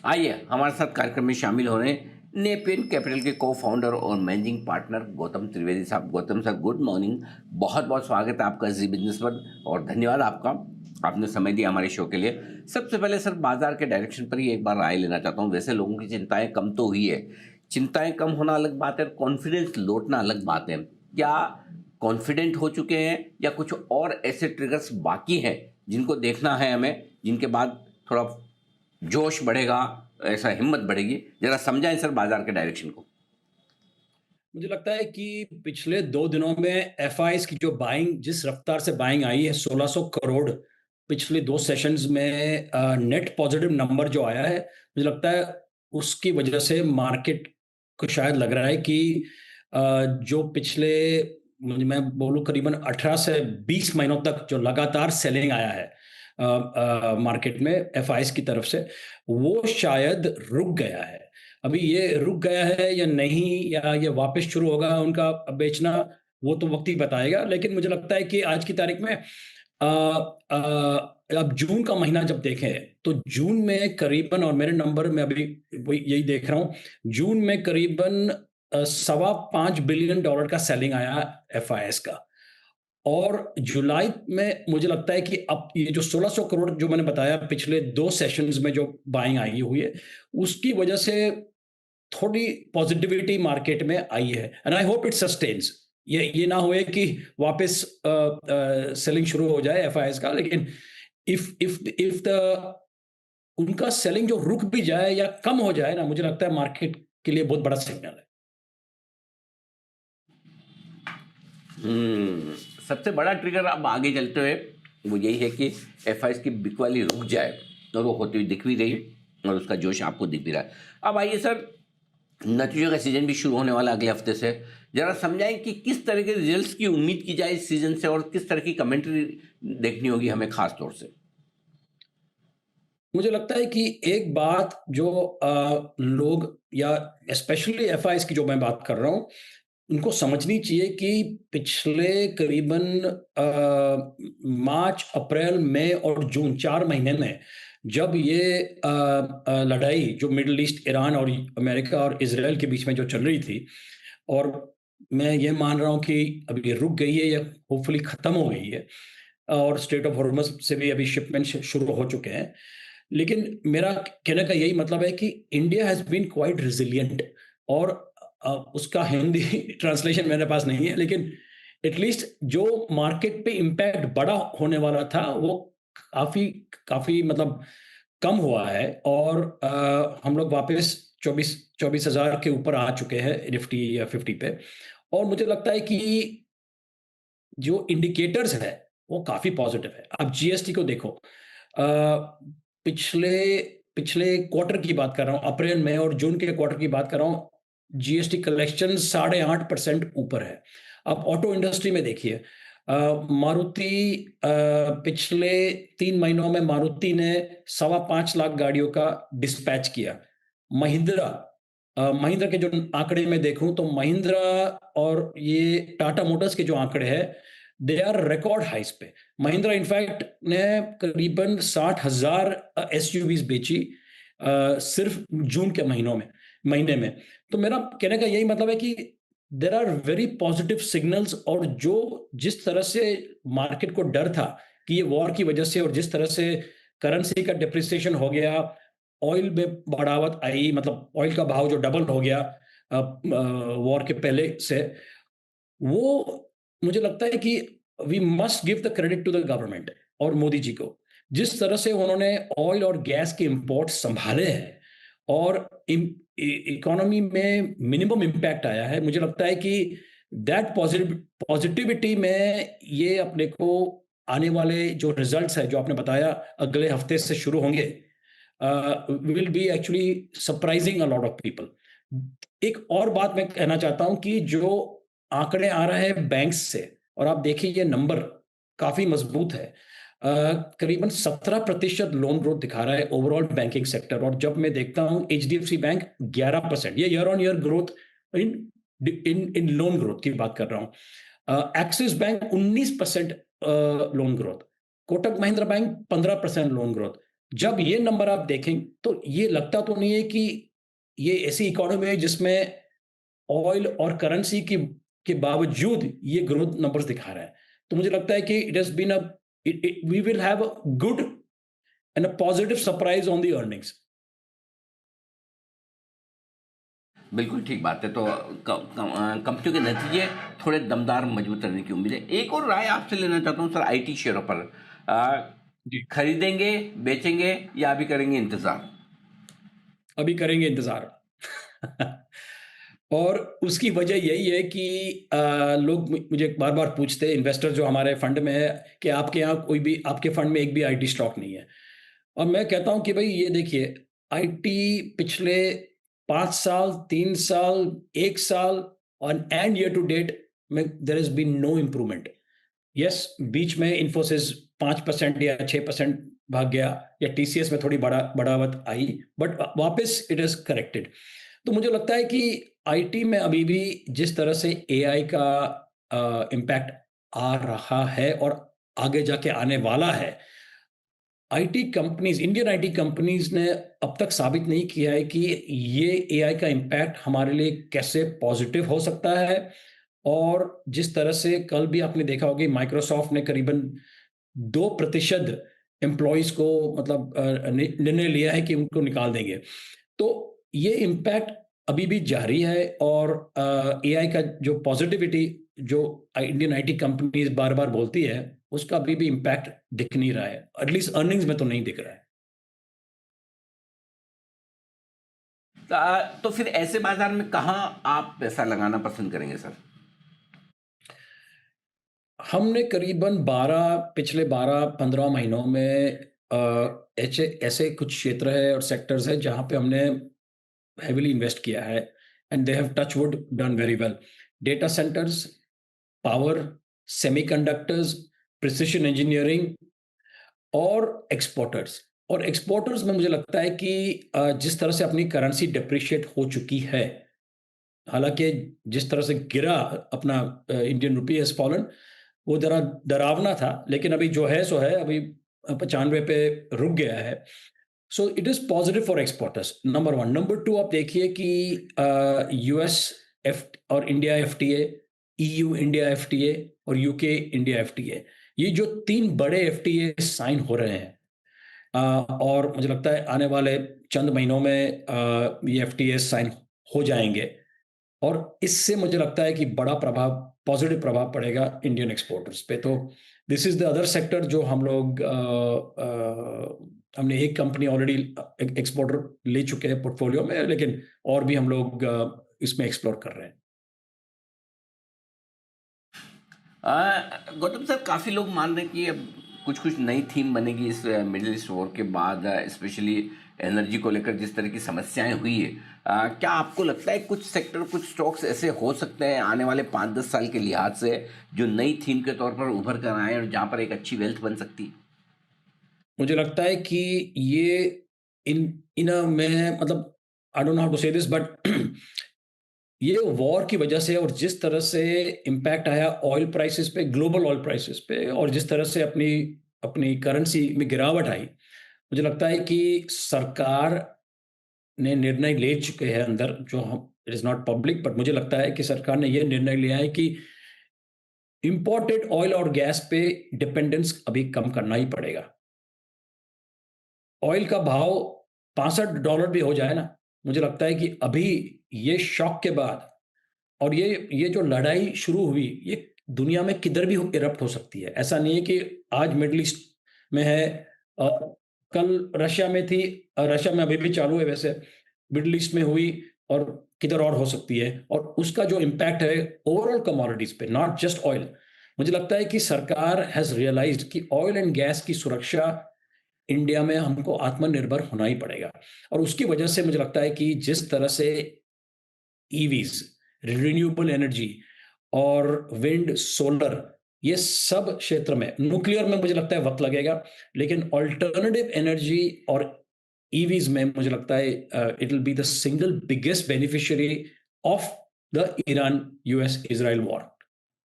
आइए हमारे साथ कार्यक्रम में शामिल हो रहे हैं नेपियन कैपिटल के को फाउंडर और मैनेजिंग पार्टनर गौतम त्रिवेदी साहब। Gautam sir, good morning. बहुत बहुत स्वागत है आपका जी बिजनेस पर और धन्यवाद आपका, आपने समय दिया हमारे शो के लिए। सबसे पहले सर, बाजार के डायरेक्शन पर ही एक बार राय लेना चाहता हूँ। वैसे लोगों की चिंताएं कम तो हुई है, चिंताएं कम होना अलग बात है, कॉन्फिडेंस लौटना अलग बात है। क्या कॉन्फिडेंट हो चुके हैं या कुछ और ऐसे ट्रिगर्स बाकी हैं जिनको देखना है हमें, जिनके बाद थोड़ा जोश बढ़ेगा, ऐसा हिम्मत बढ़ेगी? जरा समझाएं सर बाजार के डायरेक्शन को। मुझे लगता है कि पिछले 2 दिनों में एफआईज़ की जो बाइंग जिस रफ्तार से बाइंग आई है 1600 करोड़ पिछले 2 सेशंस में नेट पॉजिटिव नंबर जो आया है, मुझे लगता है उसकी वजह से मार्केट को शायद लग रहा है कि जो पिछले मैं बोलूँ करीबन 18 से 20 महीनों तक जो लगातार सेलिंग आया है मार्केट में एफआईज़ की तरफ से, वो शायद रुक गया है। अभी ये रुक गया है या नहीं या ये वापस शुरू होगा उनका बेचना, वो तो वक्त ही बताएगा। लेकिन मुझे लगता है कि आज की तारीख में अब जून का महीना जब देखें तो जून में करीबन, और मेरे नंबर में अभी वही यही देख रहा हूँ, जून में करीबन सवा 5 बिलियन डॉलर का सेलिंग आया एफआईएस का। और जुलाई में मुझे लगता है कि अब ये जो 1600 करोड़ जो मैंने बताया पिछले 2 सेशंस में जो बाइंग आई हुई है, उसकी वजह से थोड़ी पॉजिटिविटी मार्केट में आई है and I hope it sustains. ये ना होए कि वापस सेलिंग शुरू हो जाए एफआईएस का, लेकिन इफ द उनका सेलिंग जो रुक भी जाए या कम हो जाए ना, मुझे लगता है मार्केट के लिए बहुत बड़ा सिग्नल है। हम्म, सबसे बड़ा ट्रिगर अब आगे चलते हुए वो यही है कि एफआईएस की बिकवाली रुक जाए, और वो होती हुई दिख भी रही है और उसका जोश आपको दिख भी रहा है। अब आइए सर, नतीजों का सीजन भी शुरू होने वाला अगले हफ्ते से। जरा समझाएं कि किस तरह के रिजल्ट्स की उम्मीद की जाए इस सीजन से और किस तरह की कमेंट्री देखनी होगी हमें खास तौर से। मुझे लगता है कि एक बात जो लोग या स्पेशली एफआईएस की जो मैं बात कर रहा हूँ, उनको समझनी चाहिए कि पिछले करीबन मार्च, अप्रैल, मई और जून 4 महीने में जब ये लड़ाई जो मिडल ईस्ट, ईरान और अमेरिका और इज़राइल के बीच में जो चल रही थी, और मैं ये मान रहा हूँ कि अब ये रुक गई है या होपफुली खत्म हो गई है, और स्ट्रेट ऑफ हॉर्मज़ से भी अभी शिपमेंट शुरू हो चुके हैं। लेकिन मेरा कहने का यही मतलब है कि इंडिया हैज़ बीन क्वाइट रेज़िलिएंट, और उसका हिंदी ट्रांसलेशन मेरे पास नहीं है, लेकिन एटलीस्ट जो मार्केट पे इम्पैक्ट बड़ा होने वाला था, वो काफ़ी काफ़ी मतलब कम हुआ है, और हम लोग वापस 24,000 के ऊपर आ चुके हैं निफ्टी या 50 पे। और मुझे लगता है कि जो इंडिकेटर्स है, वो काफ़ी पॉज़िटिव है। अब जीएसटी को देखो, पिछले पिछले क्वार्टर की बात कर रहा हूँ, अप्रैल, मई और जून के क्वार्टर की बात कर रहा हूँ, जीएसटी कलेक्शन 8.5% ऊपर है। अब ऑटो इंडस्ट्री में देखिए, मारुति पिछले 3 महीनों में मारुति ने सवा 5 लाख गाड़ियों का डिस्पैच किया। महिंद्रा महिंद्रा के जो आंकड़े मैं देखूँ तो महिंद्रा और ये टाटा मोटर्स के जो आंकड़े हैं, दे आर रिकॉर्ड हाइस पे। महिंद्रा इनफैक्ट ने करीबन 60,000 एसयूवीज़ बेची सिर्फ जून के महीने में। तो मेरा कहने का यही मतलब है कि there are very positive signals, और जो जिस तरह से मार्केट को डर था कि ये वॉर की वजह से, और जिस तरह से करेंसी का डेप्रिसिएशन हो गया, ऑयल में बढ़ावत आई, मतलब ऑयल का भाव जो डबल हो गया वॉर के पहले से, वो मुझे लगता है कि we must give the credit to the government और मोदी जी को। जिस तरह से उन्होंने ऑयल और गैस के इंपोर्ट्स सँभाले हैं, और इकोनॉमी में मिनिमम इम्पैक्ट आया है, मुझे लगता है कि दैट पॉजिटिविटी में ये अपने को आने वाले जो रिजल्ट्स हैं, जो आपने बताया अगले हफ्ते से शुरू होंगे, will be actually surprising a lot of people. एक और बात मैं कहना चाहता हूँ कि जो आंकड़े आ रहे हैं बैंक से, और आप देखिए ये नंबर काफ़ी मज़बूत है। करीबन 17% लोन ग्रोथ दिखा रहा है ओवरऑल बैंकिंग सेक्टर, और जब मैं देखता हूँ एचडीएफसी बैंक 11%, ये year on year growth in in loan growth की बात कर रहा हूँ। Axis bank 19% loan growth, Kotak Mahindra bank 15% loan growth, जब ये नंबर आप देखें, तो ये लगता तो नहीं है कि ये ऐसी इकोनॉमी है जिसमें ऑयल और करेंसी की के बावजूद ये ग्रोथ नंबर्स दिखा रहा है। तो मुझे लगता है कि it has been a we will have a good and a positive surprise on the earnings. बिल्कुल ठीक बात है। तो कंपनियों के नतीजे थोड़े दमदार मजबूत रहने की उम्मीद है। एक और राय आपसे लेना चाहता हूँ सर, आईटी शेयरों पर अ, जी। खरीदेंगे, बेचेंगे या अभी करेंगे इंतजार? अभी करेंगे इंतज़ार। और उसकी वजह यही है कि लोग मुझे बार-बार पूछते हैं, इन्वेस्टर जो हमारे फंड में है, कि आपके यहाँ कोई भी आपके फंड में एक भी आईटी स्टॉक नहीं है। और मैं कहता हूँ कि भई ये देखिए, आईटी पिछले 5 साल, 3 साल, 1 साल और एंड ईयर टू डेट में there has been no improvement. Yes, बीच में इन्फोसिस 5% या 6% भाग गया, या टीसीएस में थोड़ी बढ़ावट आई, बट वापस इट इज़ करेक्टेड। तो मुझे लगता है कि आईटी में अभी भी जिस तरह से एआई का इम्पैक्ट आ रहा है और आगे जाके आने वाला है, IT companies, Indian IT companies ने अब तक साबित नहीं किया है कि ये एआई का इम्पैक्ट हमारे लिए कैसे पॉज़िटिव हो सकता है। और जिस तरह से कल भी आपने देखा होगा कि माइक्रोसॉफ्ट ने करीबन 2% एम्प्लॉइज़ को मतलब निर्णय लिया है कि उनको निकाल देंगे। तो ये इम्पैक्ट अभी भी जारी है, और एआई का जो पॉज़िटिविटी जो इंडियन आईटी कंपनीज़ बार-बार बोलती है, उसका अभी भी इम्पैक्ट दिख नहीं रहा है। एटलीस्ट अर्निंग्स में तो नहीं दिख रहा है। तो फिर ऐसे बाजार में कहाँ आप पैसा लगाना पसंद करेंगे सर? हमने करीबन 12 पिछले 12-15 महीनों में ऐसे ऐसे कुछ क्षेत्र है और सेक्टर्स हैं जहाँ पे हमने हेवीली इन्वेस्ट किया है, and they have touch wood done very well. Data centres, power, semiconductors, precision engineering और एक्सपोर्टर्स। और एक्सपोर्टर्स में मुझे लगता है कि जिस तरह से अपनी करेंसी डेप्रिशिएट हो चुकी है, हालाँकि जिस तरह से गिरा अपना इंडियन रूपी हैज़ फॉलन, वो ज़रा डरावना था, लेकिन अभी जो है सो है, अभी 95 पे रुक गया है। So it is positive for exporters, number 1। Number 2, आप देखिए कि यूएस एफ और India FTA, EU India FTA और यूके इंडिया एफटीए, ये जो 3 बड़े एफटीए साइन हो रहे हैं, और मुझे लगता है आने वाले चंद महीनों में ये एफटीए साइन हो जाएँगे, और इससे मुझे लगता है कि बड़ा प्रभाव, पॉज़िटिव प्रभाव पड़ेगा इंडियन एक्सपोर्टर्स पे। तो this is the other sector जो हम लोग हमने एक कंपनी ऑलरेडी एक्सपोर्टर ले चुके हैं पोर्टफोलियो में, लेकिन और भी हम लोग इसमें एक्सप्लोर कर रहे हैं। गौतम सर, काफ़ी लोग मान रहे हैं कि अब कुछ कुछ नई थीम बनेगी इस मिडिल ईस्ट वॉर के बाद, स्पेशली एनर्जी को लेकर जिस तरह की समस्याएं हुई है। क्या आपको लगता है कुछ सेक्टर, कुछ स्टॉक्स ऐसे हो सकते हैं आने वाले 5-10 साल के लिहाज से जो नई थीम के तौर पर उभर कर आए और जहां पर एक अच्छी वेल्थ बन सकती है? मुझे लगता है कि ये इन इन अ मैं मतलब I don't know how to say this, but ये वॉर की वजह से और जिस तरह से इम्पैक्ट आया ऑयल प्राइसेस पे, ग्लोबल ऑयल प्राइसेस पे, और जिस तरह से अपनी अपनी करेंसी में गिरावट आई, मुझे लगता है कि सरकार ने निर्णय ले चुके हैं अंदर, जो हम, it is not public, but मुझे लगता है कि सरकार ने ये निर्णय लिया है कि इम्पोर्टेड ऑयल और गैस पे डिपेंडेंस अभी कम करना ही पड़ेगा। ऑयल का भाव $65 भी हो जाए ना, मुझे लगता है कि अभी ये शॉक के बाद, और ये जो लड़ाई शुरू हुई, ये दुनिया में किधर भी इरप्ट हो सकती है। ऐसा नहीं है कि आज मिडल ईस्ट में है, अ, कल रशिया में थी, रशिया में अभी भी चालू है वैसे, मिडल ईस्ट में हुई, और किधर और हो सकती है, और उसका जो इम्पैक्ट है ओवरऑल कमोडिटीज़ पे, नॉट जस्ट ऑयल। मुझे लगता है कि सरकार हैज़ रियलाइज़्ड कि ऑयल एंड गैस की सुरक्षा इंडिया में हमको आत्मनिर्भर होना ही पड़ेगा, और उसकी वजह से मुझे लगता है कि जिस तरह से ईवीज़, रिन्यूएबल एनर्जी और विंड, सोलर, ये सब क्षेत्र में, न्यूक्लियर में मुझे लगता है वक़्त लगेगा, लेकिन अल्टरनेटिव एनर्जी और ईवीज़ में मुझे लगता है it will be the single biggest beneficiary of the Iran US Israel war.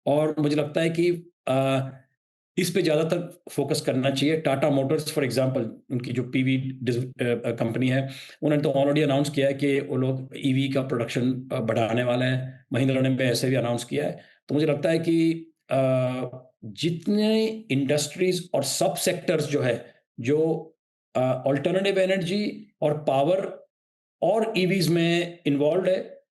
और मुझे लगता है कि अ, इस पे ज़्यादातर फोकस करना चाहिए। टाटा मोटर्स फॉर एग्जांपल, उनकी जो पीवी कंपनी है, उन्होंने तो ऑलरेडी अनाउंस किया है कि वो लोग ईवी का प्रोडक्शन बढ़ाने वाले हैं। महिंद्रा ने भी ऐसे भी अनाउंस किया है। तो मुझे लगता है कि जितने इंडस्ट्रीज और सब सेक्टर्स जो है, जो अल्टरनेटिव एनर्जी और पावर और ईवीज में इन्वॉल्व है,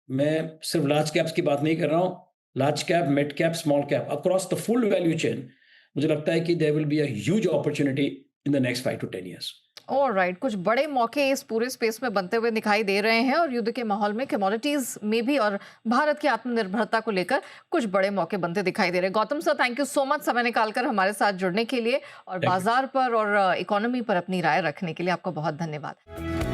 मैं सिर्फ लार्ज कैप्स की बात नहीं कर रहा हूँ, large cap, mid cap, small cap, across the full value chain, मुझे लगता है कि there will be a huge opportunity in the next 5 to 10 years. Alright, कुछ बड़े मौके इस पूरे स्पेस में बनते हुए दिखाई दे रहे हैं और युद्ध के माहौल में कमोडिटीज में भी और भारत की आत्मनिर्भरता को लेकर कुछ बड़े मौके बनते दिखाई दे रहे हैं। Gautam sir, thank you so much समय निकालकर हमारे साथ जुड़ने के लिए और थैंक यू। बाजार पर और इकोनॉमी पर अपनी राय रखने के लिए आपका बहुत धन्यवाद।